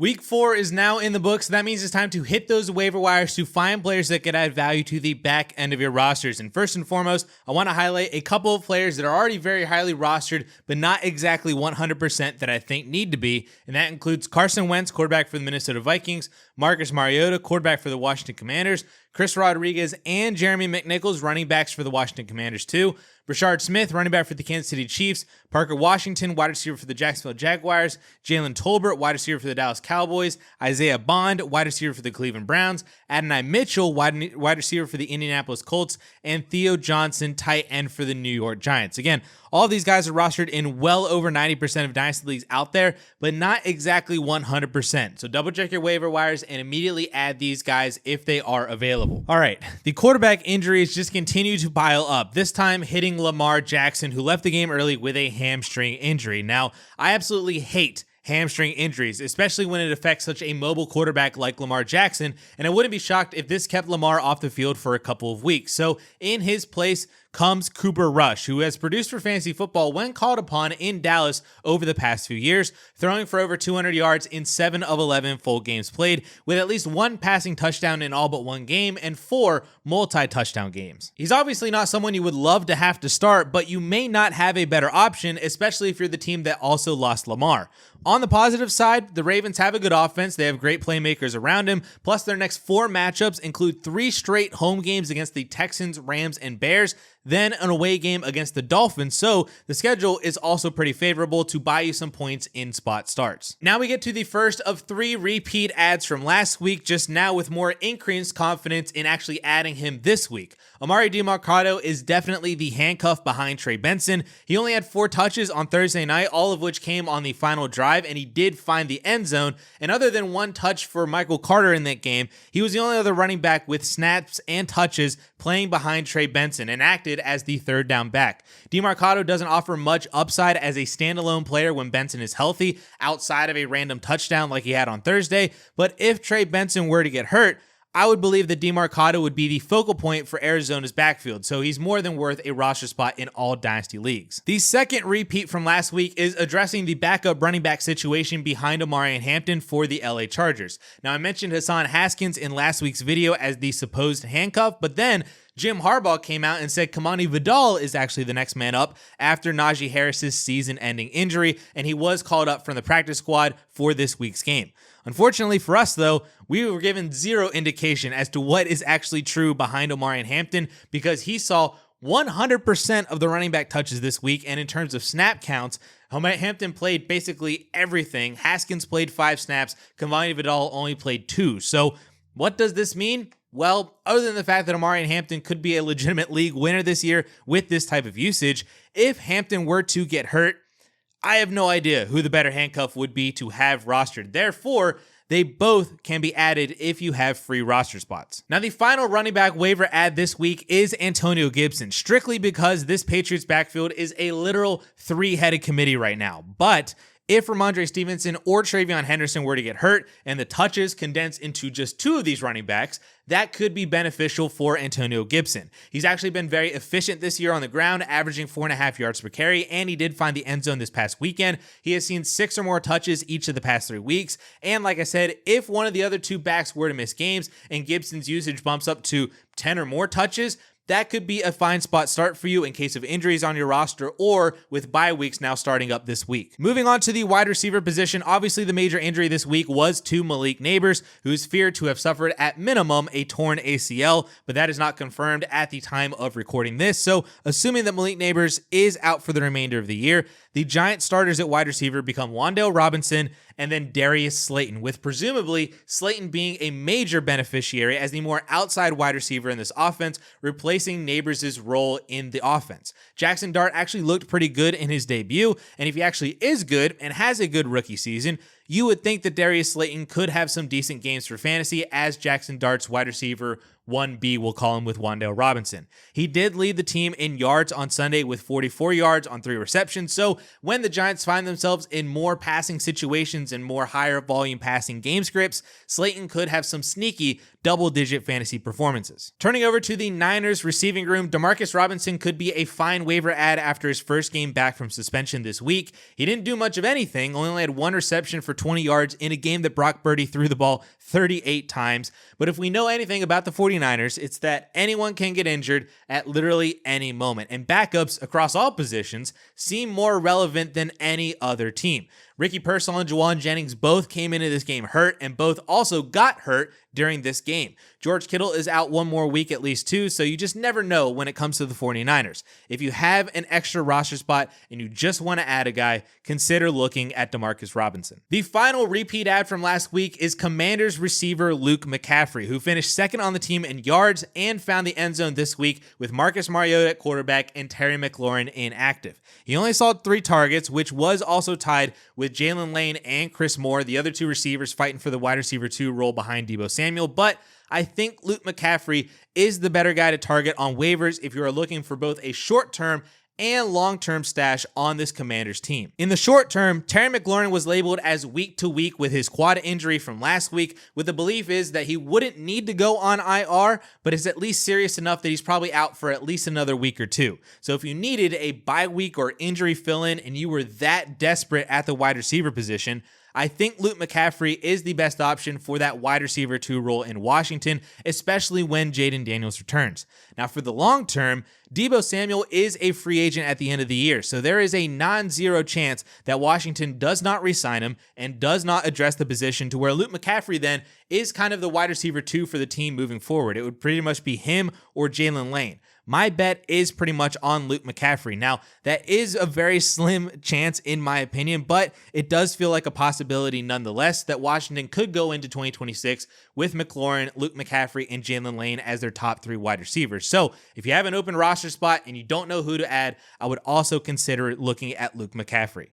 Week 4 is now in the books. So that means it's time to hit those waiver wires to find players that could add value to the back end of your rosters. And first and foremost, I want to highlight a couple of players that are already very highly rostered, but not exactly 100% that I think need to be. And that includes Carson Wentz, quarterback for the Minnesota Vikings, Marcus Mariota, quarterback for the Washington Commanders, Chris Rodriguez, and Jeremy McNichols, running backs for the Washington Commanders too. Brashard Smith, running back for the Kansas City Chiefs, Parker Washington, wide receiver for the Jacksonville Jaguars, Jalen Tolbert, wide receiver for the Dallas Cowboys, Isaiah Bond, wide receiver for the Cleveland Browns, Adonai Mitchell, wide receiver for the Indianapolis Colts, and Theo Johnson, tight end for the New York Giants. Again, all of these guys are rostered in well over 90% of Dynasty leagues out there, but not exactly 100%. So double check your waiver wires and immediately add these guys if they are available. All right, the quarterback injuries just continue to pile up, this time hitting Lamar Jackson, who left the game early with a hamstring injury. Now, I absolutely hate hamstring injuries, especially when it affects such a mobile quarterback like Lamar Jackson, and I wouldn't be shocked if this kept Lamar off the field for a couple of weeks. So in his place comes Cooper Rush, who has produced for fantasy football when called upon in Dallas over the past few years, throwing for over 200 yards in 7 of 11 full games played, with at least 1 passing touchdown in all but 1 game and 4 multi-touchdown games. He's obviously not someone you would love to have to start, but you may not have a better option, especially if you're the team that also lost Lamar. On the positive side, the Ravens have a good offense. They have great playmakers around him. Plus, their next 4 matchups include 3 straight home games against the Texans, Rams, and Bears, then an away game against the Dolphins. So the schedule is also pretty favorable to buy you some points in spot starts. Now we get to the first of 3 repeat ads from last week, just now with more increased confidence in actually adding him this week. Amari DiMercato is definitely the handcuff behind Trey Benson. He only had 4 touches on Thursday night, all of which came on the final drive, and he did find the end zone. And other than 1 touch for Michael Carter in that game, he was the only other running back with snaps and touches playing behind Trey Benson and acted as the 3rd down back. DiMercato doesn't offer much upside as a standalone player when Benson is healthy, outside of a random touchdown like he had on Thursday. But if Trey Benson were to get hurt, I would believe that DiMercato would be the focal point for Arizona's backfield, so he's more than worth a roster spot in all Dynasty leagues. The second repeat from last week is addressing the backup running back situation behind Omarion Hampton for the LA Chargers. Now, I mentioned Hassan Haskins in last week's video as the supposed handcuff, but then Jim Harbaugh came out and said Kamani Vidal is actually the next man up after Najee Harris's season-ending injury, and he was called up from the practice squad for this week's game. Unfortunately for us, though, we were given 0 indication as to what is actually true behind Omarion Hampton, because he saw 100% of the running back touches this week, and in terms of snap counts, Hampton played basically everything. Haskins played 5 snaps, Kamani Vidal only played 2. So what does this mean? Well, other than the fact that Omarion Hampton could be a legitimate league winner this year with this type of usage, if Hampton were to get hurt, I have no idea who the better handcuff would be to have rostered. Therefore, they both can be added if you have free roster spots. Now, the final running back waiver ad this week is Antonio Gibson, strictly because this Patriots backfield is a literal 3-headed committee right now. But if Ramondre Stevenson or Travion Henderson were to get hurt and the touches condense into just 2 of these running backs, that could be beneficial for Antonio Gibson. He's actually been very efficient this year on the ground, averaging 4.5 yards per carry, and he did find the end zone this past weekend. He has seen 6 or more touches each of the past 3 weeks. And like I said, if one of the other 2 backs were to miss games and Gibson's usage bumps up to 10 or more touches, that could be a fine spot start for you in case of injuries on your roster or with bye weeks now starting up this week. Moving on to the wide receiver position, obviously the major injury this week was to Malik Nabers, who's feared to have suffered at minimum a torn ACL, but that is not confirmed at the time of recording this. So assuming that Malik Nabers is out for the remainder of the year, the Giants starters at wide receiver become Wan'Dale Robinson and then Darius Slayton, with presumably Slayton being a major beneficiary as the more outside wide receiver in this offense, replacing Nabers' role in the offense. Jackson Dart actually looked pretty good in his debut, and if he actually is good and has a good rookie season, you would think that Darius Slayton could have some decent games for fantasy as Jackson Dart's wide receiver 1B, we'll call him, with Wan'Dale Robinson. He did lead the team in yards on Sunday with 44 yards on 3 receptions, so when the Giants find themselves in more passing situations and more higher volume passing game scripts, Slayton could have some sneaky double-digit fantasy performances. Turning over to the Niners receiving room, Demarcus Robinson could be a fine waiver add after his first game back from suspension this week. He didn't do much of anything, only had 1 reception for 20 yards in a game that Brock Purdy threw the ball 38 times. But if we know anything about the 49ers, it's that anyone can get injured at literally any moment, and backups across all positions seem more relevant than any other team. Ricky Pearsall and Juwan Jennings both came into this game hurt, and both also got hurt during this game. George Kittle is out 1 more week at least too, so you just never know when it comes to the 49ers. If you have an extra roster spot and you just want to add a guy, consider looking at Demarcus Robinson. The final repeat ad from last week is Commanders receiver Luke McCaffrey, who finished second on the team in yards and found the end zone this week with Marcus Mariota at quarterback and Terry McLaurin inactive. He only saw 3 targets, which was also tied with Jalen Lane and Chris Moore, the other 2 receivers fighting for the wide receiver 2 role behind Deebo Samuel, but I think Luke McCaffrey is the better guy to target on waivers if you are looking for both a short-term and long-term stash on this Commanders team. In the short term, Terry McLaurin was labeled as week to week with his quad injury from last week, with the belief is that he wouldn't need to go on IR, but is at least serious enough that he's probably out for at least another week or 2. So if you needed a bye week or injury fill-in and you were that desperate at the wide receiver position, I think Luke McCaffrey is the best option for that wide receiver 2 role in Washington, especially when Jaden Daniels returns. Now, for the long term, Deebo Samuel is a free agent at the end of the year, so there is a non-zero chance that Washington does not re-sign him and does not address the position to where Luke McCaffrey then is kind of the wide receiver 2 for the team moving forward. It would pretty much be him or Jalen Lane. My bet is pretty much on Luke McCaffrey. Now, that is a very slim chance in my opinion, but it does feel like a possibility nonetheless that Washington could go into 2026 with McLaurin, Luke McCaffrey, and Jalen Lane as their top 3 wide receivers. So if you have an open roster spot and you don't know who to add, I would also consider looking at Luke McCaffrey.